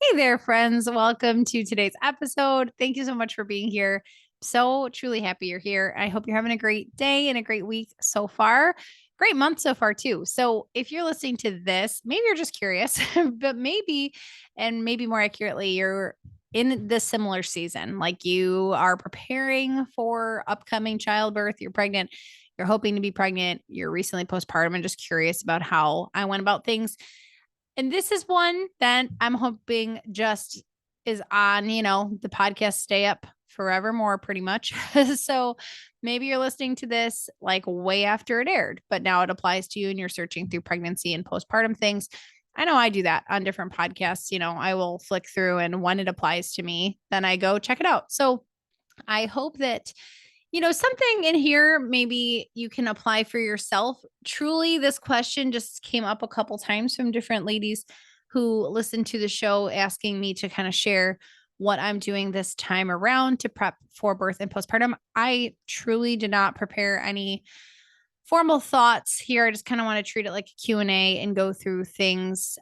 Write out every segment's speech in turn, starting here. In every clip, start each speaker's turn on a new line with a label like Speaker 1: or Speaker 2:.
Speaker 1: Hey there, friends. Welcome to today's episode. Thank you so much for being here. So truly happy you're here. I hope you're having a great day and a great week so far. Great month so far, too. So, if you're listening to this, maybe you're just curious, but maybe, and maybe more accurately, you're in the similar season, like you are preparing for upcoming childbirth, you're pregnant, you're hoping to be pregnant, you're recently postpartum, and just curious about how I went about things. And this is one that I'm hoping just is on, the podcast stay up forevermore, pretty much. So maybe you're listening to this like way after it aired, but now it applies to you and you're searching through pregnancy and postpartum things. I know I do that on different podcasts. I will flick through and when it applies to me, then I go check it out. So I hope that something in here maybe you can apply for yourself. Truly, this question just came up a couple times from different ladies who listened to the show asking me to kind of share what I'm doing this time around to prep for birth and postpartum. I truly did not prepare any formal thoughts here. I just kind of want to treat it like a Q&A and go through things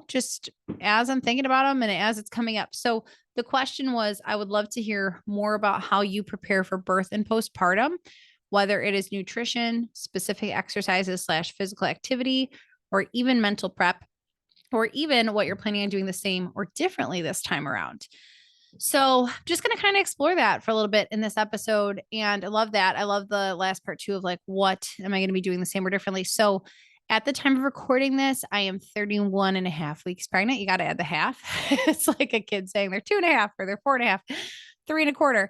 Speaker 1: just as I'm thinking about them and as it's coming up. So the question was, I would love to hear more about how you prepare for birth and postpartum, whether it is nutrition, specific exercises / physical activity, or even mental prep, or even what you're planning on doing the same or differently this time around. So, just going to kind of explore that for a little bit in this episode. And I love that. I love the last part too of like, what am I going to be doing the same or differently? So, at the time of recording this, I am 31 and a half weeks pregnant. You got to add the half. It's like a kid saying they're 2.5 or they're 4.5, 3.25.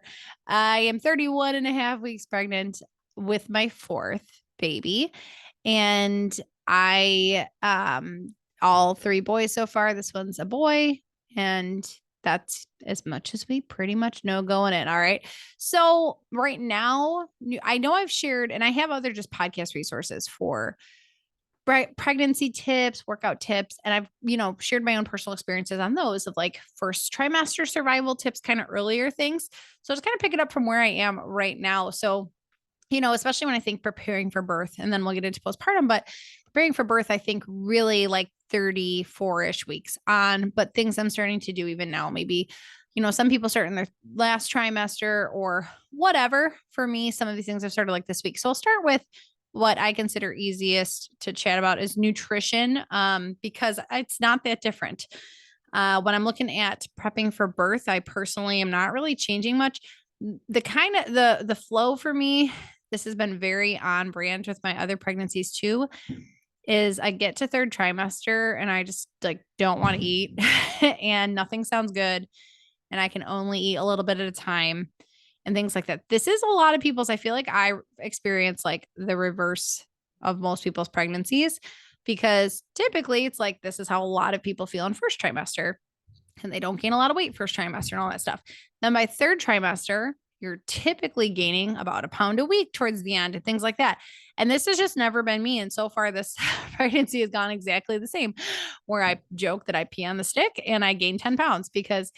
Speaker 1: I am 31 and a half weeks pregnant with my fourth baby. And all three boys so far. This one's a boy. And that's as much as we pretty much know going in. All right. So right now, I know I've shared, and I have other just podcast resources for pregnancy tips, workout tips, and I've, shared my own personal experiences on those of like first trimester survival tips, kind of earlier things. So just kind of pick it up from where I am right now. So, especially when I think preparing for birth, and then we'll get into postpartum, but preparing for birth, I think really like 34-ish weeks on, but things I'm starting to do even now, maybe, some people start in their last trimester or whatever. For me, some of these things I've started like this week. So I'll start with what I consider easiest to chat about is nutrition, because it's not that different. When I'm looking at prepping for birth, I personally am not really changing much. The kind of the flow for me, this has been very on brand with my other pregnancies too, is I get to third trimester and I just like don't want to eat and nothing sounds good and I can only eat a little bit at a time and things like that. This is a lot of people's, I feel like I experience like the reverse of most people's pregnancies because typically it's like this is how a lot of people feel in first trimester and they don't gain a lot of weight first trimester and all that stuff. Then by third trimester, you're typically gaining about a pound a week towards the end and things like that. And this has just never been me. And so far, this pregnancy has gone exactly the same, where I joke that I pee on the stick and I gained 10 pounds because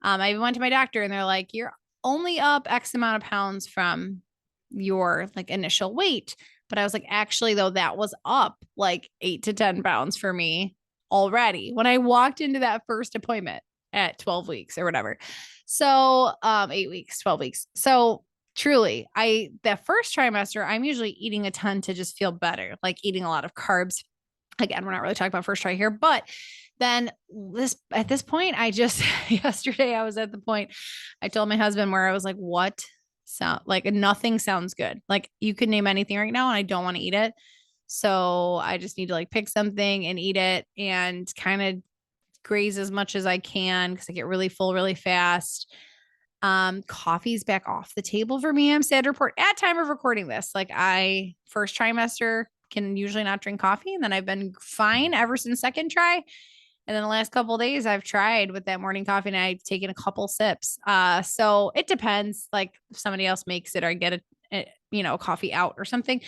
Speaker 1: I even went to my doctor and they're like, you're only up X amount of pounds from your like initial weight. But I was like, actually, though, that was up like 8 to 10 pounds for me already when I walked into that first appointment at 12 weeks or whatever. So 8 weeks, 12 weeks. So truly, that first trimester, I'm usually eating a ton to just feel better, like eating a lot of carbs. Again, we're not really talking about first try here, but then at this point, I just yesterday I was at the point I told my husband where I was like, what sound like nothing sounds good. Like you could name anything right now and I don't want to eat it. So I just need to like pick something and eat it and kind of graze as much as I can because I get really full really fast. Coffee's back off the table for me. I'm sad to report at time of recording this. Like I first trimester can usually not drink coffee. And then I've been fine ever since second try. And then the last couple of days I've tried with that morning coffee and I've taken a couple sips. So it depends, like if somebody else makes it or I get a coffee out or something.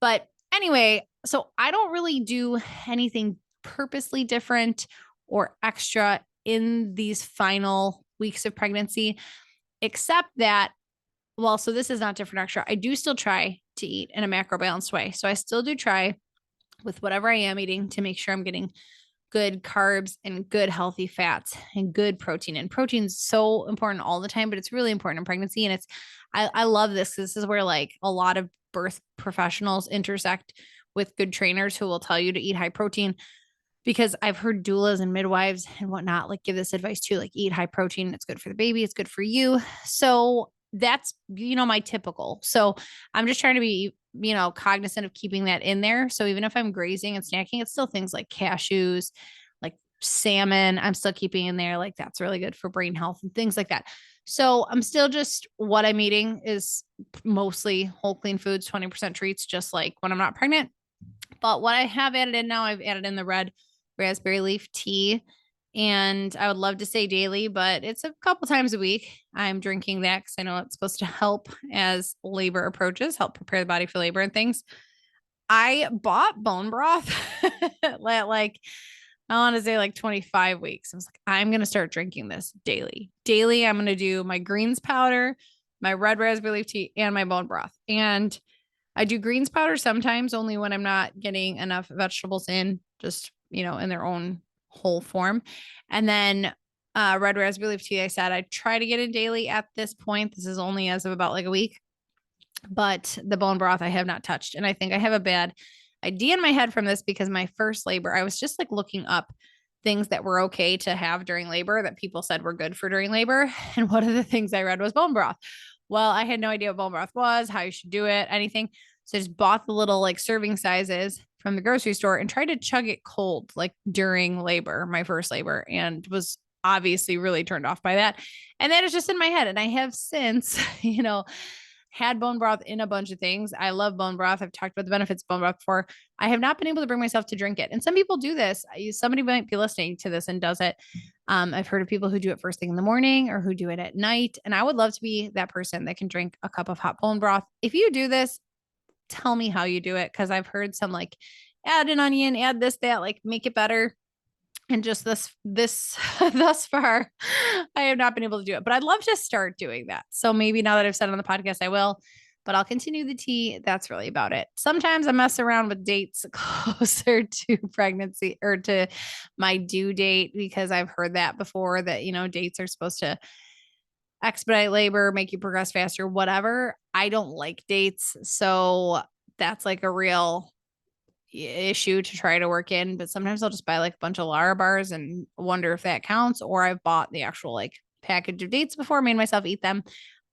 Speaker 1: But anyway, so I don't really do anything purposely different or extra in these final weeks of pregnancy, except that, well, so this is not different extra. I do still try to eat in a macro balanced way. So I still do try with whatever I am eating to make sure I'm getting good carbs and good healthy fats and good protein. And protein's so important all the time, but it's really important in pregnancy. And I love this. This is where like a lot of birth professionals intersect with good trainers who will tell you to eat high protein, because I've heard doulas and midwives and whatnot like give this advice too, like eat high protein. It's good for the baby. It's good for you. So that's, my typical. So I'm just trying to be, cognizant of keeping that in there. So even if I'm grazing and snacking, it's still things like cashews, like salmon, I'm still keeping in there. Like that's really good for brain health and things like that. So I'm still just, what I'm eating is mostly whole clean foods, 20% treats, just like when I'm not pregnant. But what I have added in now, I've added in the red raspberry leaf tea. And I would love to say daily, but it's a couple times a week. I'm drinking that because I know it's supposed to help as labor approaches, help prepare the body for labor and things. I bought bone broth like I want to say like 25 weeks. I was like, I'm going to start drinking this daily. Daily, I'm going to do my greens powder, my red raspberry leaf tea, and my bone broth. And I do greens powder sometimes only when I'm not getting enough vegetables in, just, in their own whole form. And then red raspberry leaf tea, I said I try to get in daily at this point. This is only as of about like a week, but the bone broth I have not touched. And I think I have a bad idea in my head from this because my first labor, I was just like looking up things that were okay to have during labor that people said were good for during labor. And one of the things I read was bone broth. Well, I had no idea what bone broth was, how you should do it, anything. So I just bought the little like serving sizes from the grocery store and tried to chug it cold, like during labor, my first labor, and was obviously really turned off by that. And that is just in my head. And I have since, had bone broth in a bunch of things. I love bone broth. I've talked about the benefits of bone broth before. I have not been able to bring myself to drink it. And some people do this. Somebody might be listening to this and does it. I've heard of people who do it first thing in the morning or who do it at night. And I would love to be that person that can drink a cup of hot bone broth. If you do this, tell me how you do it. Cause I've heard some like add an onion, add this, that, like make it better. And just this thus far, I have not been able to do it, but I'd love to start doing that. So maybe now that I've said it on the podcast, I will, but I'll continue the tea. That's really about it. Sometimes I mess around with dates closer to pregnancy or to my due date, because I've heard that before that, dates are supposed to expedite labor, make you progress faster, whatever. I don't like dates. So that's like a real issue to try to work in, but sometimes I'll just buy like a bunch of Lara bars and wonder if that counts, or I've bought the actual like package of dates before, made myself eat them.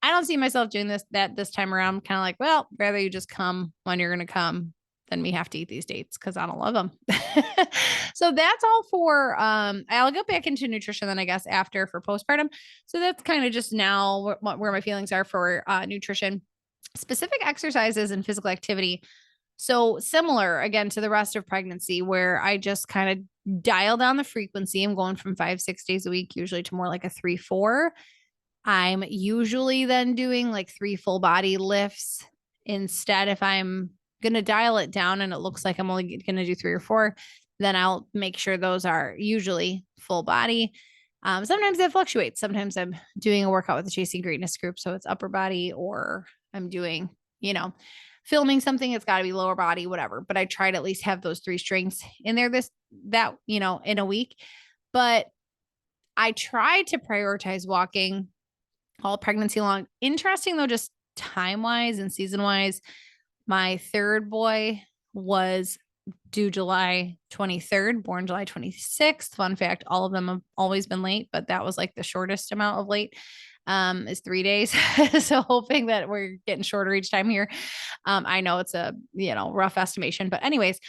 Speaker 1: I don't see myself doing this time around. Kind of like, well, rather you just come when you're going to come than me have to eat these dates because I don't love them. So that's all for, I'll go back into nutrition then I guess after for postpartum. So that's kind of just now where my feelings are for nutrition, specific exercises and physical activity. So similar again to the rest of pregnancy, where I just kind of dial down the frequency. I'm going from 5, 6 days a week, usually to more like a 3, 4. I'm usually then doing like 3 full body lifts instead. If I'm going to dial it down and it looks like I'm only going to do 3 or 4, then I'll make sure those are usually full body. Sometimes it fluctuates. Sometimes I'm doing a workout with the Chasing Greatness group, so it's upper body, or I'm doing, filming something, it's got to be lower body, whatever. But I try to at least have those 3 strengths in there in a week. But I try to prioritize walking all pregnancy long. Interesting though, just time wise and season wise, my third boy was due July 23rd, born July 26th. Fun fact, all of them have always been late, but that was like the shortest amount of late. Is 3 days. So hoping that we're getting shorter each time here. I know it's a, rough estimation, but anyways,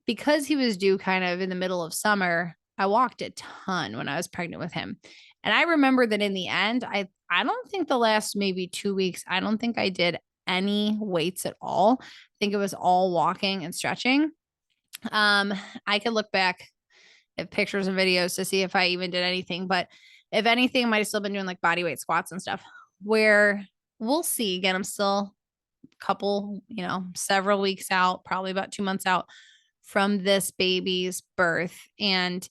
Speaker 1: because he was due kind of in the middle of summer, I walked a ton when I was pregnant with him. And I remember that in the end, I don't think the last maybe 2 weeks, I don't think I did any weights at all. I think it was all walking and stretching. I could look back at pictures and videos to see if I even did anything, but if anything, I might have still been doing like body weight squats and stuff, where we'll see. Again, I'm still a couple, several weeks out, probably about 2 months out from this baby's birth. And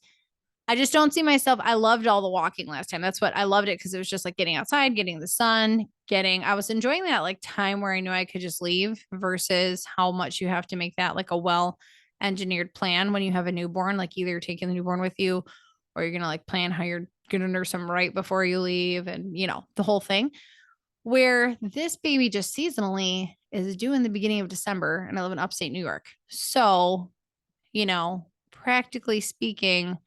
Speaker 1: I just don't see myself. I loved all the walking last time. That's what I loved it, because it was just like getting outside, getting the sun, I was enjoying that like time where I knew I could just leave versus how much you have to make that like a well engineered plan when you have a newborn, like either you're taking the newborn with you or you're going to like plan how you're going to nurse them right before you leave and, the whole thing. Where this baby just seasonally is due in the beginning of December, and I live in upstate New York. So, practically speaking,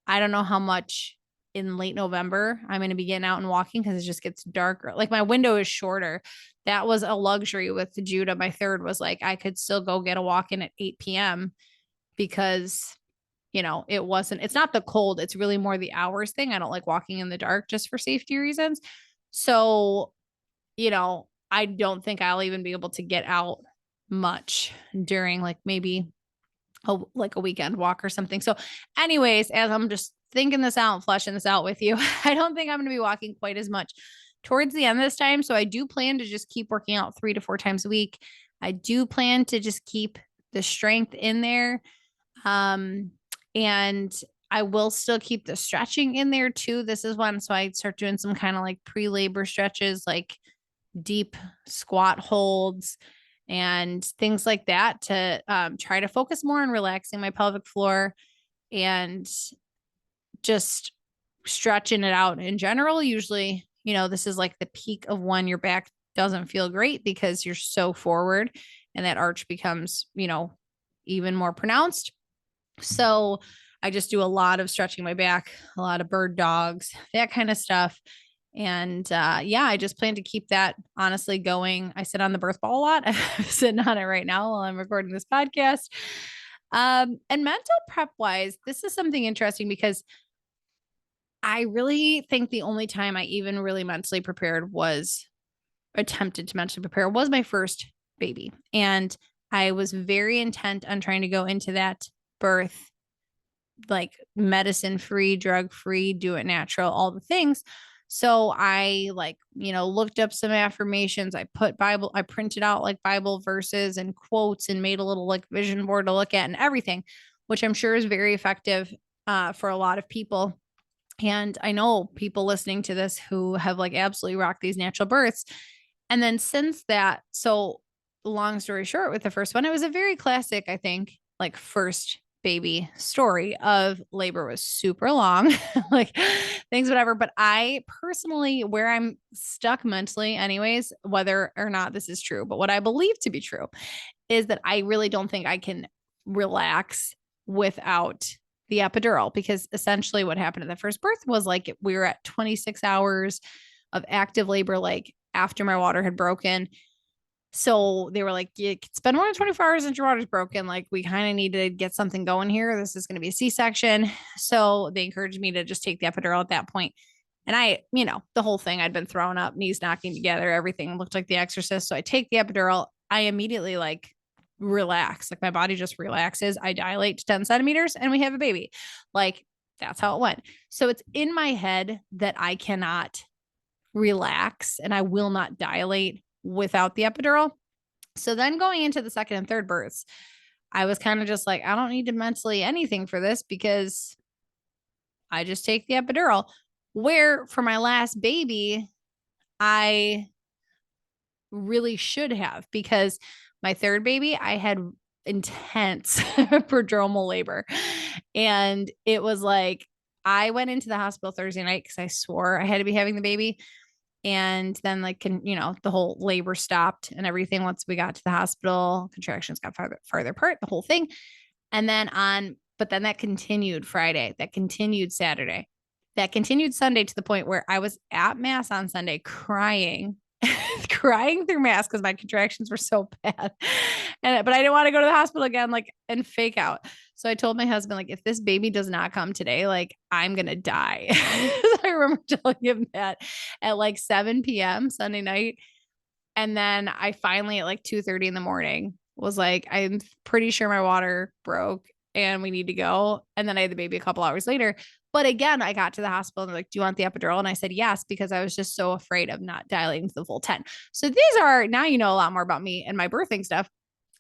Speaker 1: I don't know how much in late November I'm going to be getting out and walking because it just gets darker. Like my window is shorter. That was a luxury with Judah. My third was like I could still go get a walk in at 8 p.m. because it's not the cold. It's really more the hours thing. I don't like walking in the dark just for safety reasons. So, I don't think I'll even be able to get out much during like maybe a weekend walk or something. So anyways, as I'm just thinking this out and fleshing this out with you, I don't think I'm going to be walking quite as much towards the end of this time. So I do plan to just keep working out 3 to 4 times a week. I do plan to just keep the strength in there. And I will still keep the stretching in there too. This is when, so I start doing some kind of like pre-labor stretches, like deep squat holds and things like that to try to focus more on relaxing my pelvic floor and just stretching it out in general. Usually, this is like the peak of when your back doesn't feel great because you're so forward and that arch becomes, even more pronounced. So I just do a lot of stretching my back, a lot of bird dogs, that kind of stuff. And I just plan to keep that honestly going. I sit on the birth ball a lot. I'm sitting on it right now while I'm recording this podcast. And mental prep wise, this is something interesting because I really think the only time I even really mentally prepared attempted to mentally prepare was my first baby. And I was very intent on trying to go into that birth like medicine free, drug free, do it natural, all the things. So I looked up some affirmations. I printed out like Bible verses and quotes and made a little like vision board to look at and everything, which I'm sure is very effective for a lot of people. And I know people listening to this who have like absolutely rocked these natural births. And then since that, so long story short, with the first one, it was a very classic, I think, like first baby story of labor was super long, like things, whatever. But I personally, where I'm stuck mentally, anyways, whether or not this is true, but what I believe to be true is that I really don't think I can relax without the epidural, because essentially what happened at the first birth was like we were at 26 hours of active labor, like after my water had broken. So they were like, you could spend more than 24 hours since your water's broken. Like we kind of need to get something going here. This is going to be a C-section. So they encouraged me to just take the epidural at that point. And I, the whole thing, I'd been thrown up, knees knocking together, everything looked like The Exorcist. So I take the epidural. I immediately like relax. Like my body just relaxes. I dilate to 10 centimeters and we have a baby. Like that's how it went. So it's in my head that I cannot relax and I will not dilate without the epidural. So then going into the second and third births, I was kind of just like, I don't need to mentally anything for this because I just take the epidural. Where for my last baby, I really should have, because my third baby, I had intense prodromal labor. And it was like, I went into the hospital Thursday night because I swore I had to be having the baby. And then the whole labor stopped and everything. Once we got to the hospital, contractions got farther apart, the whole thing. And then but then that continued Friday, that continued Saturday, that continued Sunday, to the point where I was at mass on Sunday crying, crying through mass because my contractions were so bad. But I didn't want to go to the hospital again, like, and fake out. So I told my husband, like, if this baby does not come today, like, I'm going to die. I remember telling him that at like 7 p.m. Sunday night. And then I finally at like 2:30 in the morning was like, I'm pretty sure my water broke and we need to go. And then I had the baby a couple hours later. But again, I got to the hospital and they're like, do you want the epidural? And I said, yes, because I was just so afraid of not dilating to the full 10. So these are, now you know a lot more about me and my birthing stuff.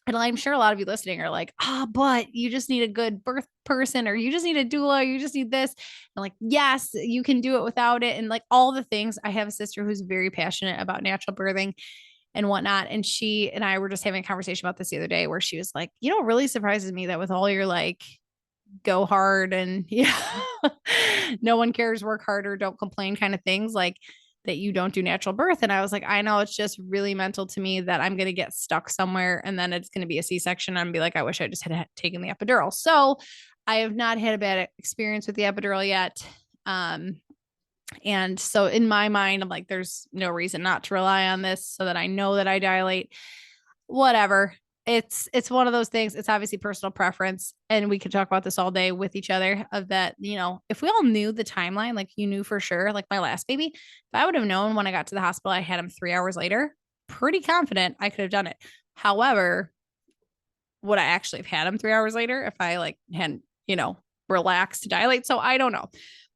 Speaker 1: And I'm sure a lot of you listening are like, but you just need a good birth person, or you just need a doula, you just need this. And like, yes, you can do it without it. And like all the things. I have a sister who's very passionate about natural birthing. and whatnot. And she and I were just having a conversation about this the other day where she was like, you know, it really surprises me that with all your like go hard and yeah, no one cares, work harder, don't complain kind of things, like that you don't do natural birth. And I was like, I know it's just really mental to me that I'm going to get stuck somewhere and then it's going to be a C-section. I'm going to be like, I wish I just had taken the epidural. So I have not had a bad experience with the epidural yet. And so in my mind, I'm like, there's no reason not to rely on this so that I know that I dilate. Whatever. It's one of those things. It's obviously personal preference. And we could talk about this all day with each other of that, you know, if we all knew the timeline, like you knew for sure, like my last baby, if I would have known when I got to the hospital, I had him 3 hours later, pretty confident I could have done it. However, would I actually have had him 3 hours later if I like hadn't, you know, relaxed to dilate? So I don't know.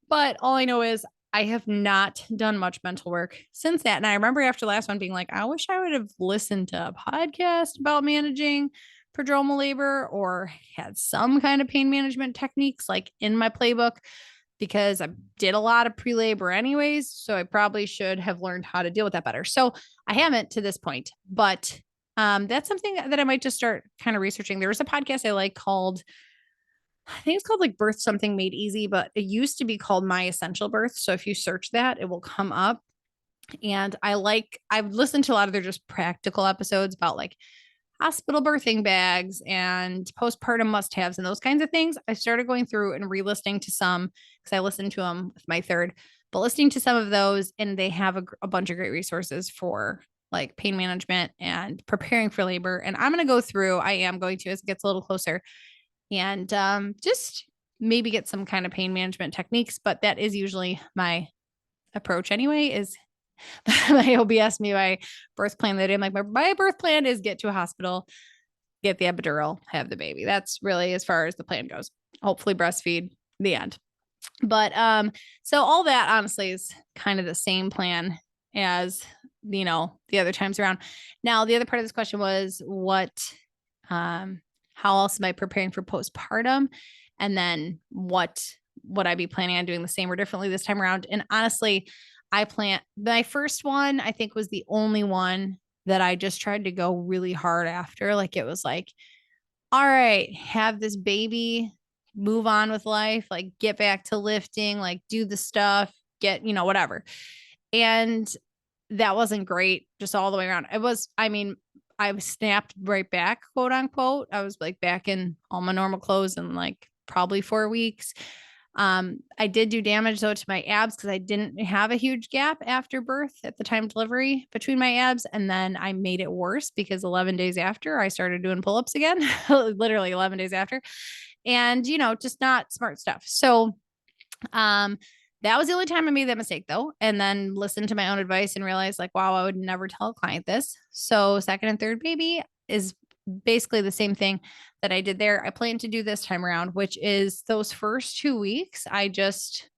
Speaker 1: But all I know is I have not done much mental work since that. And I remember after the last one being like, I wish I would have listened to a podcast about managing prodromal labor or had some kind of pain management techniques like in my playbook because I did a lot of pre-labor anyways. So I probably should have learned how to deal with that better. So I haven't to this point, but that's something that I might just start kind of researching. There was a podcast I like called, I think it's called like Birth Something Made Easy, but it used to be called My Essential Birth. So if you search that, it will come up. And I've listened to a lot of their just practical episodes about like hospital birthing bags and postpartum must haves and those kinds of things. I started going through and re-listening to some because I listened to them with my third, but listening to some of those, and they have a bunch of great resources for like pain management and preparing for labor. And I'm going to go through, I am going to, as it gets a little closer, and just maybe get some kind of pain management techniques. But that is usually my approach anyway, is my OB asked me my birth plan that I'm like, my birth plan is get to a hospital, get the epidural, have the baby. That's really as far as the plan goes. Hopefully breastfeed, the end. But so all that honestly is kind of the same plan as, you know, the other times around. Now, the other part of this question was how else am I preparing for postpartum? And then what would I be planning on doing the same or differently this time around? And honestly, my first one, I think, was the only one that I just tried to go really hard after. Like it was like, all right, have this baby, move on with life, like get back to lifting, like do the stuff, get, you know, whatever. And that wasn't great just all the way around. It was, I mean, I snapped right back, quote unquote. I was like back in all my normal clothes in like probably 4 weeks. I did do damage though to my abs because I didn't have a huge gap after birth at the time of delivery between my abs. And then I made it worse because 11 days after I started doing pull-ups again, literally 11 days after. And, you know, just not smart stuff. So, that was the only time I made that mistake though. And then listened to my own advice and realized like, wow, I would never tell a client this. So second and third baby is basically the same thing that I did there. I plan to do this time around, which is those first 2 weeks, I just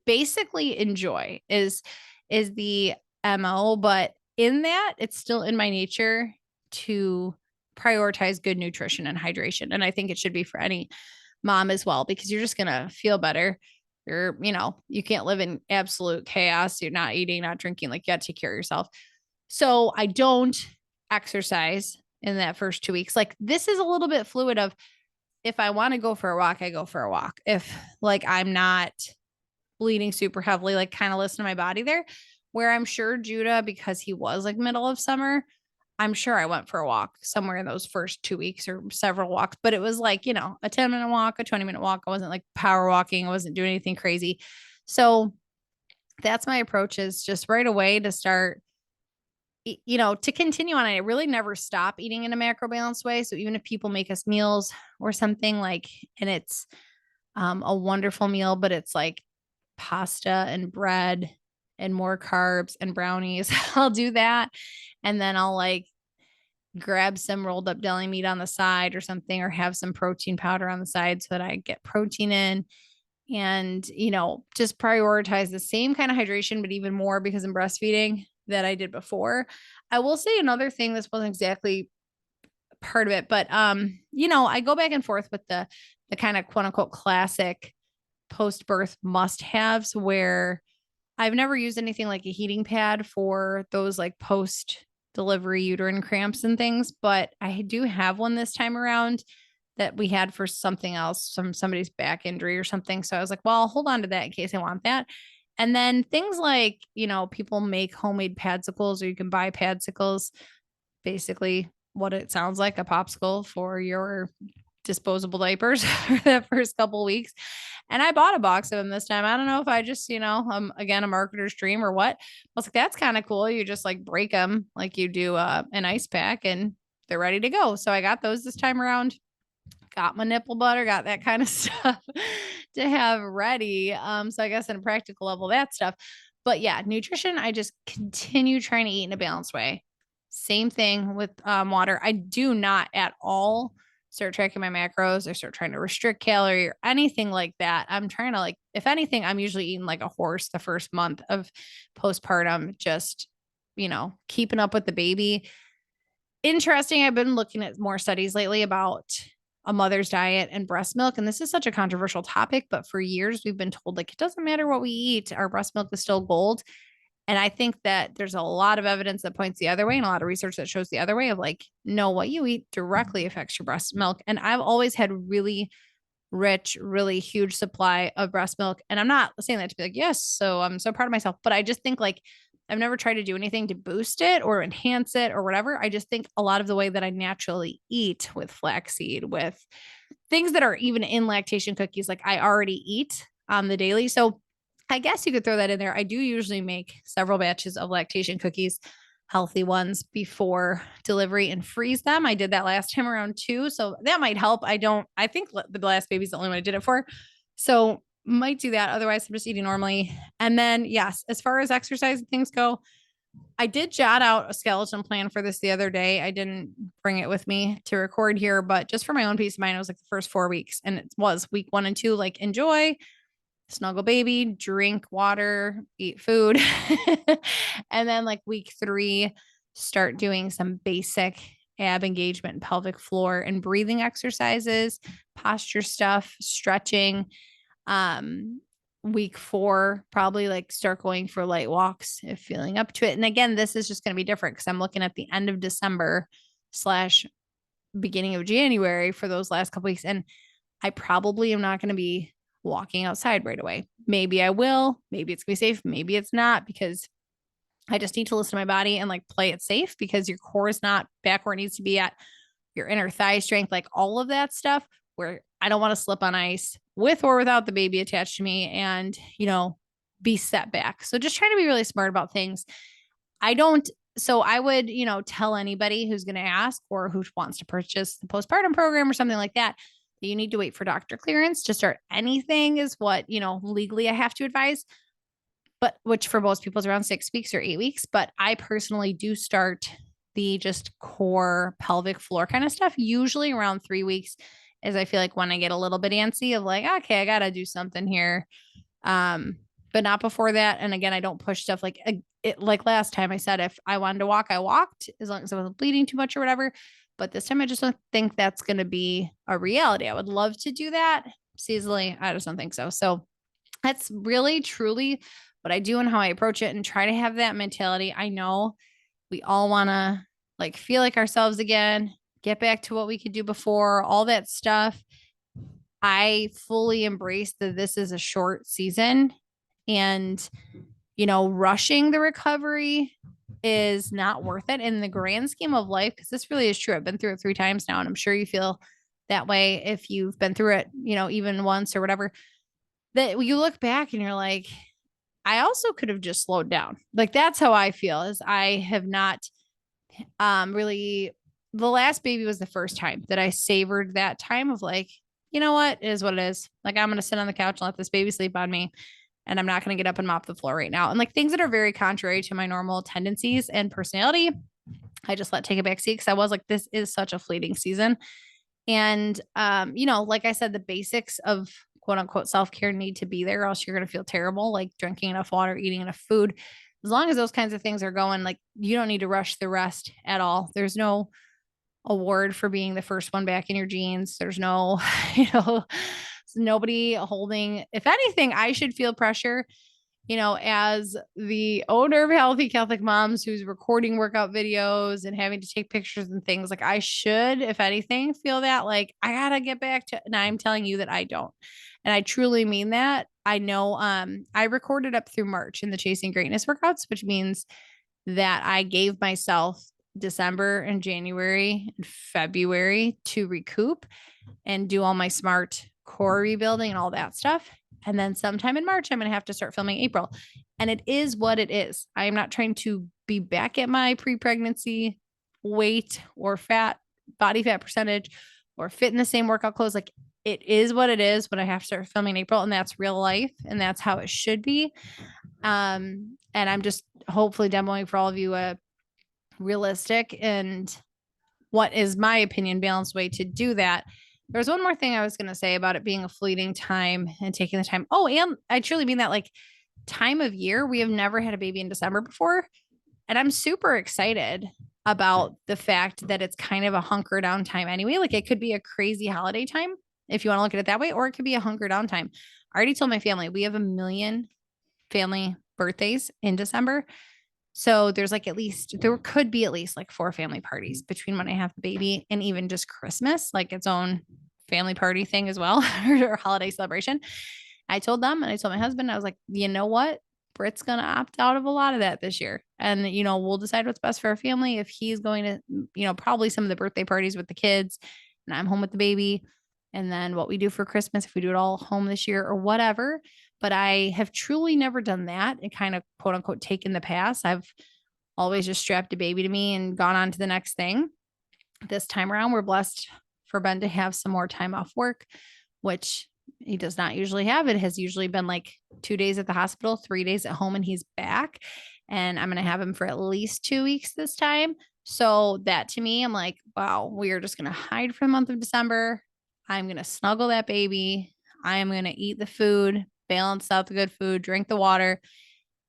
Speaker 1: basically enjoy is the MO, but in that it's still in my nature to prioritize good nutrition and hydration. And I think it should be for any mom as well, because you're just going to feel better. You're, you know, you can't live in absolute chaos. You're not eating, not drinking, like you got to take care of yourself. So I don't exercise in that first 2 weeks. Like this is a little bit fluid of if I want to go for a walk, I go for a walk. If like I'm not bleeding super heavily, like kind of listen to my body there, where I'm sure Judah, because he was like middle of summer, I'm sure I went for a walk somewhere in those first 2 weeks or several walks, but it was like, you know, a 10-minute walk, a 20-minute walk. I wasn't like power walking. I wasn't doing anything crazy. So that's my approach, is just right away to start, you know, to continue on. I really never stop eating in a macro balanced way. So even if people make us meals or something like, and it's a wonderful meal, but it's like pasta and bread and more carbs and brownies, I'll do that. And then I'll like grab some rolled up deli meat on the side or something, or have some protein powder on the side so that I get protein in, and, you know, just prioritize the same kind of hydration, but even more because I'm breastfeeding that I did before. I will say another thing, this wasn't exactly part of it, but, you know, I go back and forth with the kind of quote unquote classic post-birth must-haves, where I've never used anything like a heating pad for those like post delivery uterine cramps and things, but I do have one this time around that we had for something else, somebody's back injury or something. So I was like, well, I'll hold on to that in case I want that. And then things like, people make homemade padsicles, or you can buy padsicles, basically what it sounds like, a popsicle for your disposable diapers for that first couple weeks. And I bought a box of them this time. I don't know if I just, again, a marketer's dream or what. I was like, that's kind of cool. You just like break them like you do an ice pack and they're ready to go. So I got those this time around. Got my nipple butter, got that kind of stuff to have ready. So I guess on a practical level, that stuff. But yeah, nutrition, I just continue trying to eat in a balanced way. Same thing with water. I do not at all start tracking my macros or start trying to restrict calorie or anything like that. I'm trying to if anything, I'm usually eating like a horse the first month of postpartum, just, keeping up with the baby. Interesting. I've been looking at more studies lately about a mother's diet and breast milk. And this is such a controversial topic, but for years we've been told it doesn't matter what we eat, our breast milk is still gold. And I think that there's a lot of evidence that points the other way and a lot of research that shows the other way of no, what you eat directly affects your breast milk. And I've always had really rich, really huge supply of breast milk. And I'm not saying that to be yes, so I'm so proud of myself, but I just think I've never tried to do anything to boost it or enhance it or whatever. I just think a lot of the way that I naturally eat with flaxseed, with things that are even in lactation cookies, I already eat on the daily. So I guess you could throw that in there. I do usually make several batches of lactation cookies, healthy ones, before delivery and freeze them. I did that last time around too. So that might help. I think the last baby's the only one I did it for. So might do that. Otherwise, I'm just eating normally. And then, yes, as far as exercise and things go, I did jot out a skeleton plan for this the other day. I didn't bring it with me to record here, but just for my own peace of mind, it was the first 4 weeks. And it was week 1 and 2, enjoy, snuggle baby, drink water, eat food. And then week 3, start doing some basic ab engagement and pelvic floor and breathing exercises, posture stuff, stretching. Week 4, probably start going for light walks if feeling up to it. And again, this is just going to be different because I'm looking at the end of December / beginning of January for those last couple weeks. And I probably am not going to be walking outside right away. Maybe I will, maybe it's gonna be safe, maybe it's not, because I just need to listen to my body and play it safe, because your core is not back where it needs to be at, your inner thigh strength, all of that stuff, where I don't want to slip on ice with or without the baby attached to me and, be set back. So just trying to be really smart about things. So I would, tell anybody who's going to ask or who wants to purchase the postpartum program or something like that, that you need to wait for doctor clearance to start anything, is what, legally I have to advise, but which for most people is around 6 weeks or 8 weeks. But I personally do start the just core pelvic floor kind of stuff, usually around 3 weeks, as I feel when I get a little bit antsy of okay, I got to do something here. But not before that. And again, I don't push stuff like last time I said, if I wanted to walk, I walked, as long as I wasn't bleeding too much or whatever. But this time I just don't think that's going to be a reality. I would love to do that seasonally. I just don't think so. So that's really, truly what I do and how I approach it, and try to have that mentality. I know we all want to feel like ourselves again, get back to what we could do before, all that stuff. I fully embrace that this is a short season, and, rushing the recovery is not worth it in the grand scheme of life. Because this really is true. I've been through it 3 times now, and I'm sure you feel that way if you've been through it, even once or whatever, that you look back and you're like, I also could have just slowed down. That's how I feel, is I have not really, the last baby was the first time that I savored that time of you know what, it is what it is. I'm going to sit on the couch and let this baby sleep on me. And I'm not going to get up and mop the floor right now. And things that are very contrary to my normal tendencies and personality, I just let take a back seat, because I was this is such a fleeting season. And, like I said, the basics of quote unquote self-care need to be there, or else you're going to feel terrible, drinking enough water, eating enough food. As long as those kinds of things are going, you don't need to rush the rest at all. There's no award for being the first one back in your jeans. There's no, nobody holding. If anything, I should feel pressure as the owner of Healthy Catholic Moms who's recording workout videos and having to take pictures and things, like I should, if anything, feel that like I gotta get back to, and I'm telling you that I don't. And I truly mean that. I know I recorded up through March in the Chasing Greatness workouts, which means that I gave myself December and January and February to recoup and do all my smart core rebuilding and all that stuff. And then sometime in March, I'm going to have to start filming April. And it is what it is. I am not trying to be back at my pre-pregnancy weight or body fat percentage or fit in the same workout clothes. Like it is what it is when I have to start filming in April, and that's real life. And that's how it should be. And I'm just hopefully demoing for all of you a realistic and what is my opinion, balanced way to do that. There's one more thing I was going to say about it being a fleeting time and taking the time. Oh, and I truly mean that, like, time of year. We have never had a baby in December before. And I'm super excited about the fact that it's kind of a hunker down time anyway. Like it could be a crazy holiday time if you want to look at it that way, or it could be a hunker down time. I already told my family we have 1 million family birthdays in December. So there could be at least like 4 family parties between when I have the baby and even just Christmas, like its own family party thing as well, or holiday celebration. I told them, and I told my husband, I was like, you know what? Britt's going to opt out of a lot of that this year. And, we'll decide what's best for our family. If he's going to, probably some of the birthday parties with the kids and I'm home with the baby. And then what we do for Christmas, if we do it all home this year or whatever. But I have truly never done that and kind of quote unquote taken the pass. I've always just strapped a baby to me and gone on to the next thing. This time around, we're blessed for Ben to have some more time off work, which he does not usually have. It has usually been like 2 days at the hospital, 3 days at home, and he's back. And I'm going to have him for at least 2 weeks this time. So that to me, I'm like, wow, we are just going to hide for the month of December. I'm going to snuggle that baby. I am going to eat the food, balance out the good food, drink the water.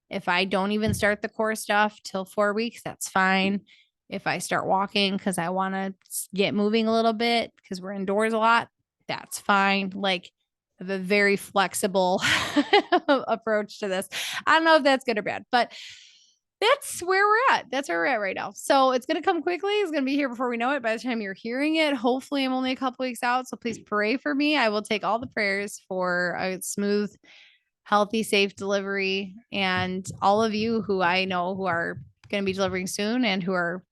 Speaker 1: If I don't even start the core stuff till 4 weeks, that's fine. If I start walking because I want to get moving a little bit because we're indoors a lot, that's fine. Like I have a very flexible approach to this. I don't know if that's good or bad, but that's where we're at. That's where we're at right now. So it's going to come quickly. It's going to be here before we know it. By the time you're hearing it, hopefully I'm only a couple weeks out. So please pray for me. I will take all the prayers for a smooth, healthy, safe delivery. And all of you who I know who are going to be delivering soon and who are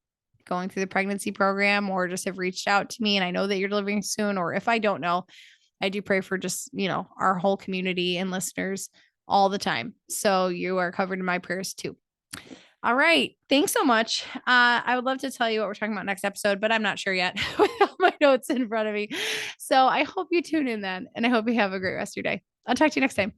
Speaker 1: going through the pregnancy program or just have reached out to me and I know that you're delivering soon, or if I don't know, I do pray for just, our whole community and listeners all the time. So you are covered in my prayers too. All right. Thanks so much. I would love to tell you what we're talking about next episode, but I'm not sure yet without my notes in front of me. So I hope you tune in then, and I hope you have a great rest of your day. I'll talk to you next time.